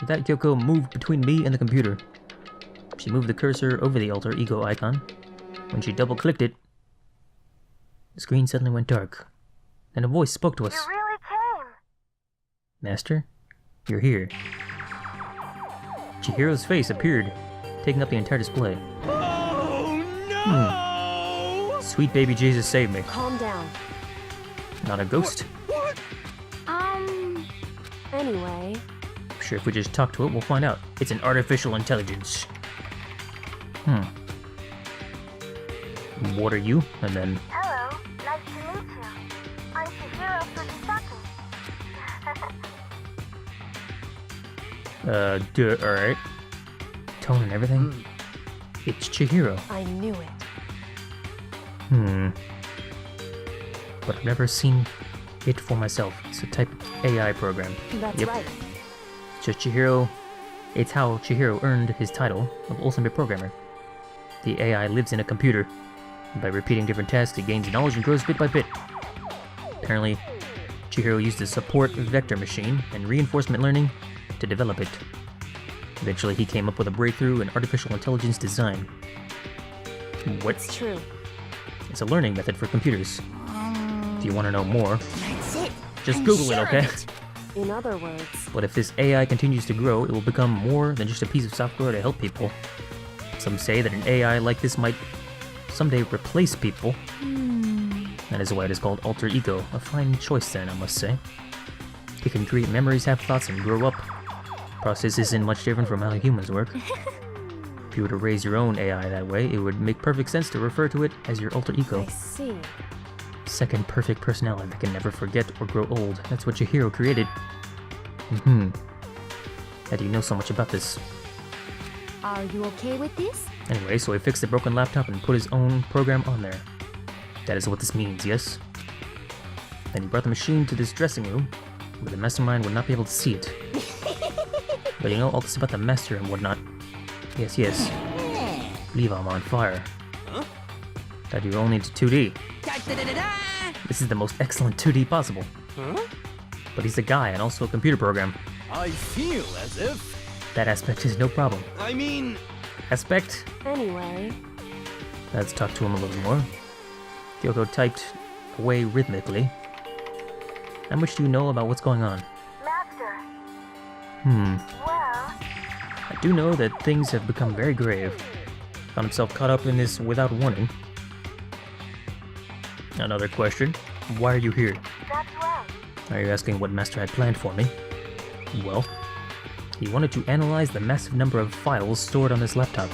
With that, Kyoko moved between me and the computer. She moved the cursor over the alter ego icon. When she double-clicked it, the screen suddenly went dark. Then a voice spoke to us. You really came! Master, you're here. Chihiro's face appeared, taking up the entire display. Oh no! Sweet baby Jesus saved me. Calm down. Not a ghost? What? Anyway. Sure, if we just talk to it, we'll find out. It's an artificial intelligence. What are you? And then... Hello, nice to meet you. I'm Chihiro Fujisaki. Alright. Tone and everything? It's Chihiro. I knew it. But I've never seen it for myself. It's a type of AI program. That's right. Just Chihiro. It's how Chihiro earned his title of Ultimate Programmer. The AI lives in a computer. By repeating different tasks, it gains knowledge and grows bit by bit. Apparently, Chihiro used a support vector machine and reinforcement learning to develop it. Eventually, he came up with a breakthrough in artificial intelligence design. It's true. It's a learning method for computers. If you want to know more, That's it. just I'm Google sure it, okay? of it. In other words, But if this AI continues to grow, it will become more than just a piece of software to help people. Some say that an AI like this might someday replace people. That is why it is called alter ego. A fine choice then, I must say. It can create memories, have thoughts, and grow up. Process isn't much different from how humans work. If you were to raise your own AI that way, it would make perfect sense to refer to it as your alter ego. I see. Second perfect personality that can never forget or grow old. That's what your hero created. How do you know so much about this? Are you okay with this? Anyway, so he fixed the broken laptop and put his own program on there. That is what this means, yes? Then he brought the machine to this dressing room, where the mastermind would not be able to see it. But you know all this about the master and whatnot. Yes, yes. Believe I'm on fire. Huh? That you're only into 2D. This is the most excellent 2D possible. Huh? But he's a guy and also a computer program. I feel as if... That aspect is no problem. I mean... Aspect? Anyway, Let's talk to him a little more. Kyoko typed away rhythmically. How much do you know about what's going on? Master, well, I do know that things have become very grave. Found himself caught up in this without warning. Another question. Why are you here? that's right. Are you asking what Master had planned for me? Well, he wanted to analyze the massive number of files stored on this laptop.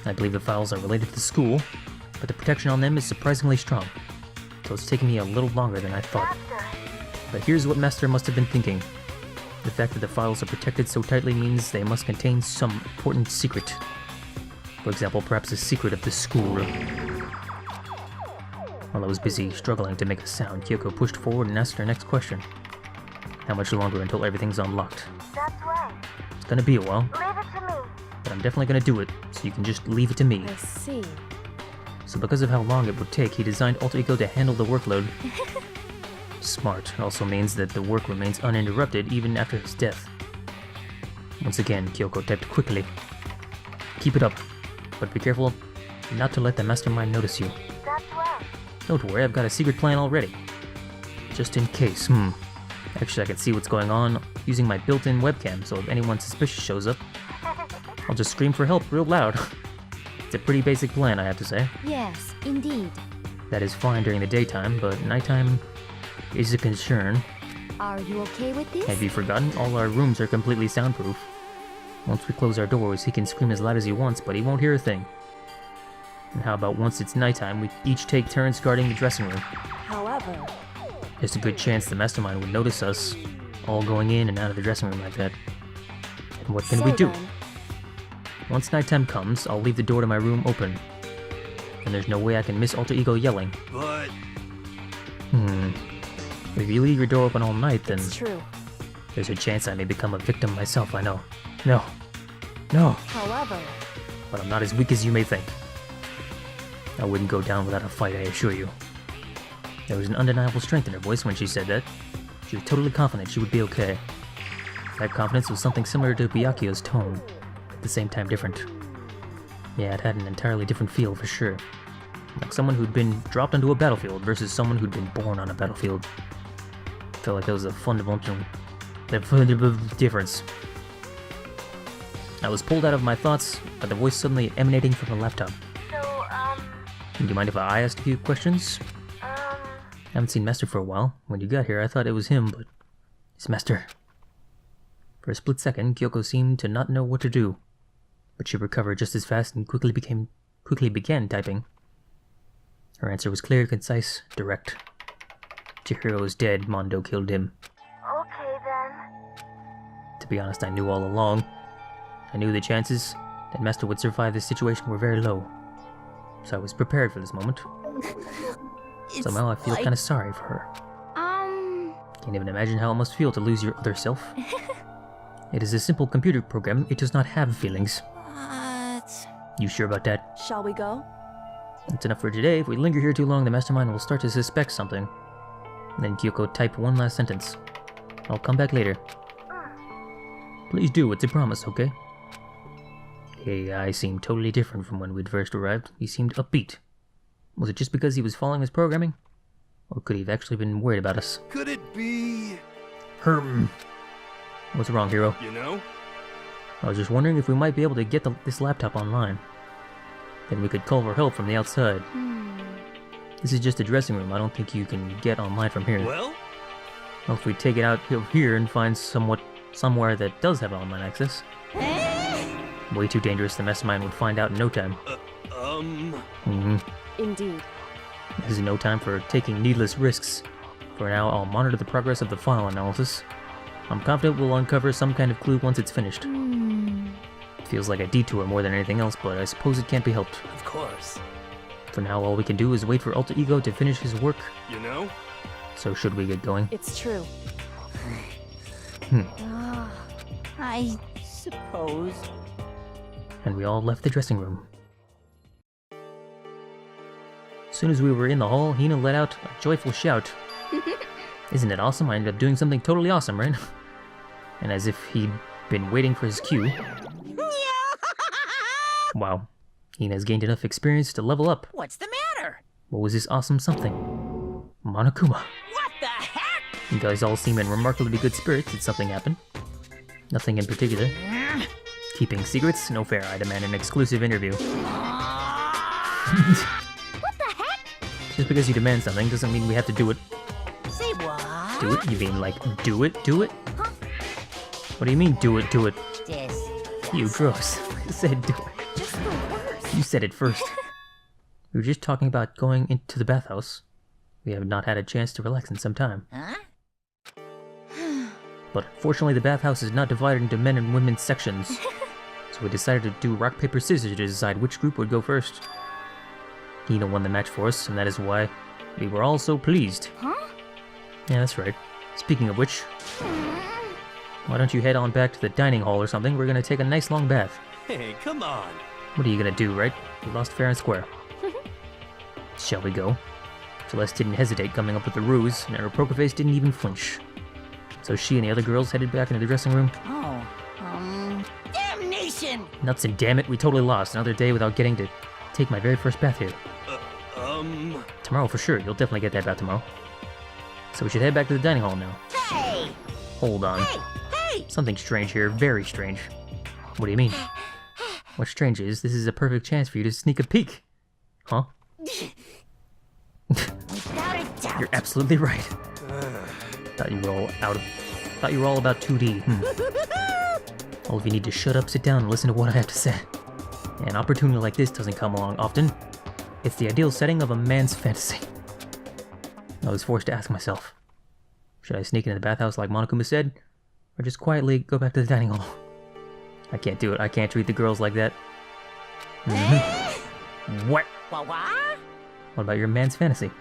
I believe the files are related to the school, but the protection on them is surprisingly strong. So it's taking me a little longer than I thought. Master, But here's what Master must have been thinking. The fact that the files are protected so tightly means they must contain some important secret. For example, perhaps a secret of the schoolroom. While I was busy struggling to make a sound, Kyoko pushed forward and asked her next question. How much longer until everything's unlocked? that's right. It's gonna be a while, Leave it to me. but I'm definitely gonna do it, so you can just leave it to me. I see. So because of how long it would take, he designed Alter Ego to handle the workload. Smart. It also means that the work remains uninterrupted even after his death. Once again, Kyoko typed quickly. Keep it up, but be careful not to let the mastermind notice you. That's right. Don't worry, I've got a secret plan already. Just in case, Actually, I can see what's going on using my built-in webcam, so if anyone suspicious shows up, I'll just scream for help real loud. It's a pretty basic plan, I have to say. Yes, indeed. That is fine during the daytime, but nighttime is a concern. Are you okay with this? Have you forgotten? All our rooms are completely soundproof. Once we close our doors, he can scream as loud as he wants, but he won't hear a thing. And how about once it's nighttime, we each take turns guarding the dressing room? However, There's a good chance the mastermind would notice us all going in and out of the dressing room like that. And what can we so do? then, Once nighttime comes, I'll leave the door to my room open. And there's no way I can miss Alter Ego yelling. But... If you leave your door open all night, then it's true. there's a chance I may become a victim myself, I know. No. No. However, But I'm not as weak as you may think. I wouldn't go down without a fight, I assure you. There was an undeniable strength in her voice when she said that. She was totally confident she would be okay. That confidence was something similar to Byakuyo's tone, at the same time different. Yeah, it had an entirely different feel for sure. Like someone who'd been dropped onto a battlefield versus someone who'd been born on a battlefield. Felt like there was a fundamental difference. I was pulled out of my thoughts by the voice suddenly emanating from the laptop. So, Do you mind if I asked a few questions? I haven't seen Master for a while. When you got here, I thought it was him, but it's Master. For a split second, Kyoko seemed to not know what to do, but she recovered just as fast and quickly began typing. Her answer was clear, concise, direct. Chihiro is dead. Mondo killed him. okay then. To be honest, I knew all along. I knew the chances that Master would survive this situation were very low. So I was prepared for this moment. Somehow I feel kinda sorry for her. Can't even imagine how it must feel to lose your other self. It is a simple computer program, it does not have feelings. What? You sure about that? Shall we go? That's enough for today. If we linger here too long, the mastermind will start to suspect something. Then Kyoko typed one last sentence. I'll come back later. Please do, it's a promise, okay? The AI seemed totally different from when we'd first arrived. He seemed upbeat. Was it just because he was following his programming? Or could he have actually been worried about us? Could it be, What's wrong, hero? you know? I was just wondering if we might be able to get this laptop online. Then we could call for help from the outside. This is just a dressing room. I don't think you can get online from here. Well, Well, if we take it out here and find somewhere that does have online access. Way too dangerous. The mastermind would find out in no time. Indeed. This is no time for taking needless risks. For now, I'll monitor the progress of the file analysis. I'm confident we'll uncover some kind of clue once it's finished. Feels like a detour more than anything else, but I suppose it can't be helped. of course. For now, all we can do is wait for Alter Ego to finish his work. You know? So should we get going? It's true. I suppose. And we all left the dressing room. As soon as we were in the hall, Hina let out a joyful shout. Isn't it awesome? I ended up doing something totally awesome, right? And as if he'd been waiting for his cue. Wow. Hina's gained enough experience to level up. What's the matter? What was this awesome something? Monokuma. What the heck? You guys all seem in remarkably good spirits. Did something happen? Nothing in particular. Keeping secrets? No fair. I demand an exclusive interview. What the heck? Just because you demand something doesn't mean we have to do it. Say what? Do it? You mean like, do it? Do it? What do you mean, do it? Do it? This. You gross. I said do it. Just the worst. You said it first. We were just talking about going into the bathhouse. We have not had a chance to relax in some time. Huh? But fortunately, the bathhouse is not divided into men and women's sections. So we decided to do rock, paper, scissors to decide which group would go first. Hina won the match for us, and that is why we were all so pleased. Huh? Yeah, that's right. Speaking of which, why don't you head on back to the dining hall or something? We're gonna take a nice long bath. Hey, come on. What are you gonna do, right? We lost fair and square. Shall we go? Celeste didn't hesitate coming up with the ruse, and her poker face didn't even flinch. So she and the other girls headed back into the dressing room. Oh. Damnation! Nuts and damn it, we totally lost another day without getting to take my very first bath here. Tomorrow for sure, you'll definitely get that bath tomorrow. So we should head back to the dining hall now. Hey! Hold on. Hey! Something strange here, very strange. What do you mean? What's strange is, this is a perfect chance for you to sneak a peek. Huh? Without a doubt. You're absolutely right. Thought you were all about 2D. All of you need to shut up, sit down, and listen to what I have to say. An opportunity like this doesn't come along often. It's the ideal setting of a man's fantasy. I was forced to ask myself, should I sneak into the bathhouse like Monokuma said, or just quietly go back to the dining hall? I can't do it. I can't treat the girls like that. What? What? What about your man's fantasy?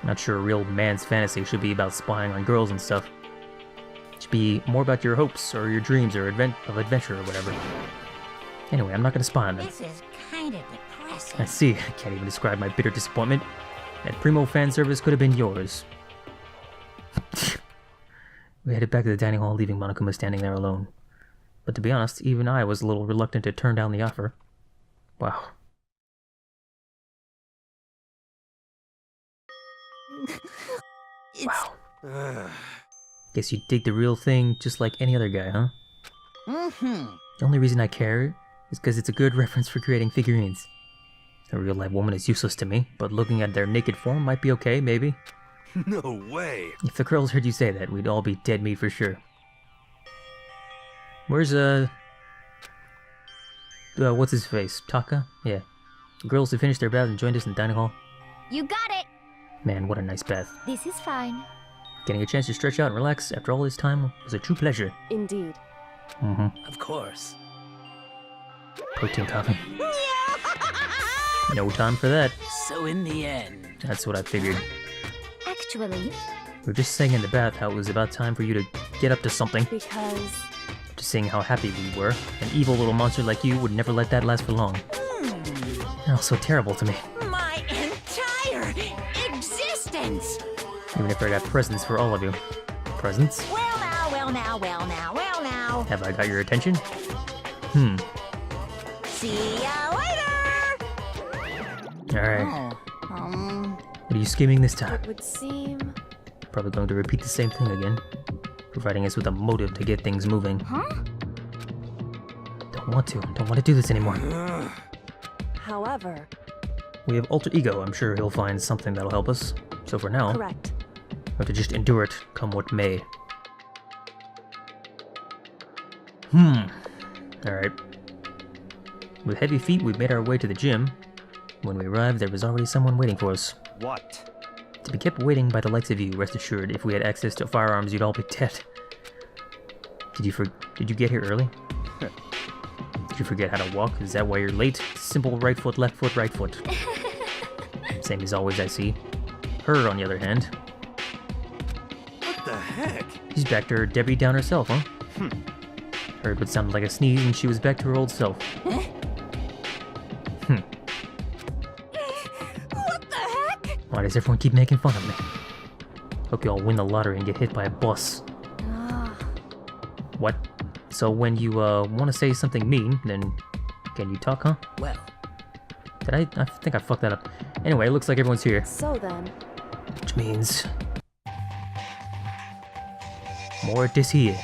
Not sure a real man's fantasy should be about spying on girls and stuff. It should be more about your hopes or your dreams or adventure or whatever. Anyway, I'm not gonna spy on them. This is kind of depressing. I see. I can't even describe my bitter disappointment. That primo fan service could have been yours. We headed back to the dining hall, leaving Monokuma standing there alone. But to be honest, even I was a little reluctant to turn down the offer. Wow. Wow. Guess you dig the real thing just like any other guy, huh? The only reason I care is because it's a good reference for creating figurines. A real-life woman is useless to me, but looking at their naked form might be okay, maybe. No way. If the girls heard you say that, we'd all be dead meat for sure. Where's, what's his face? Taka? Yeah. The girls who finished their bath and joined us in the dining hall. You got it! Man, what a nice bath. This is fine. Getting a chance to stretch out and relax after all this time was a true pleasure. Indeed. Of course. Protein coffee. No time for that. So in the end... That's what I figured. Actually, We were just saying in the bath how it was about time for you to get up to something. because... Just saying how happy we were. An evil little monster like you would never let that last for long. You're all so terrible to me. My entire existence! Even if I got presents for all of you. Presents? Well now, well now, well now, well now. Have I got your attention? See ya later! Alright. What are you scheming this time? It would seem... Probably going to repeat the same thing again. Providing us with a motive to get things moving. Huh? Don't want to do this anymore. However, We have Alter Ego, I'm sure he'll find something that'll help us. So for now, correct. we have to just endure it, come what may. Alright. With heavy feet, we made our way to the gym. When we arrived, there was already someone waiting for us. What? To be kept waiting by the likes of you, rest assured, if we had access to firearms, you'd all be dead. Did you get here early? Did you forget how to walk? Is that why you're late? Simple right foot, left foot, right foot. Same as always, I see. Her, on the other hand, What the heck? she's back to her Debbie Downer herself, huh? Heard what sounded like a sneeze, and she was back to her old self. What the heck? Why does everyone keep making fun of me? Hope you all win the lottery and get hit by a bus. What? So when you, want to say something mean, then can you talk, huh? Well, Did I think I fucked that up. Anyway, it looks like everyone's here. So then, Which means... more is here.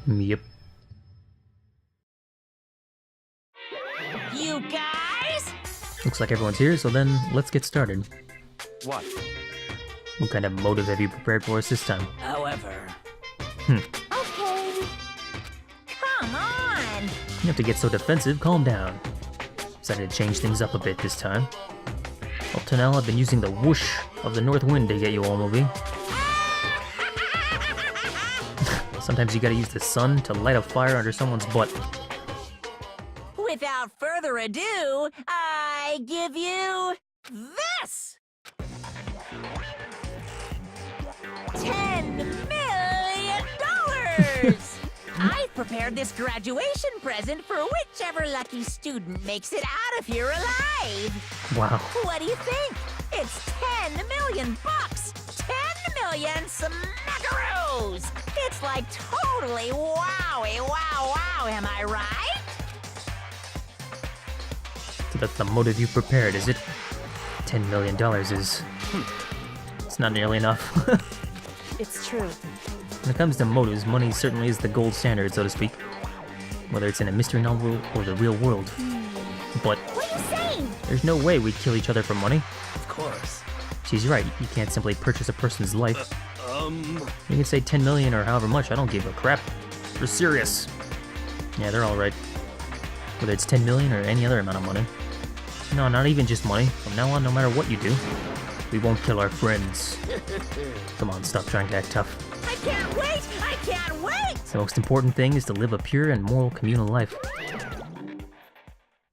Yep. You guys? Looks like everyone's here, so then let's get started. what? What kind of motive have you prepared for us this time? However... okay. Come on! You have to get so defensive, calm down. Decided to change things up a bit this time. Up to now, I've been using the whoosh of the north wind to get you all moving. Sometimes you gotta use the sun to light a fire under someone's butt. Without further ado, I give you this! $10 million! I've prepared this graduation present for whichever lucky student makes it out of here alive. Wow. What do you think? It's 10 million bucks! 10 million smackaroos! It's like totally wowie wow, am I right? So that's the motive you prepared, is it? $10 million is... it's not nearly enough. It's true. When it comes to motives, money certainly is the gold standard, so to speak. Whether it's in a mystery novel or the real world. But What are you saying? there's no way we'd kill each other for money. Of course. She's right, you can't simply purchase a person's life. Um... You can say 10 million or however much, I don't give a crap. We're serious. Yeah, they're all right. Whether it's 10 million or any other amount of money. No, not even just money. From now on, no matter what you do, we won't kill our friends. Come on, stop trying to act tough. I can't wait! I can't wait! The most important thing is to live a pure and moral communal life.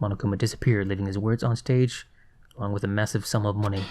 Monokuma disappeared, leaving his words on stage, along with a massive sum of money.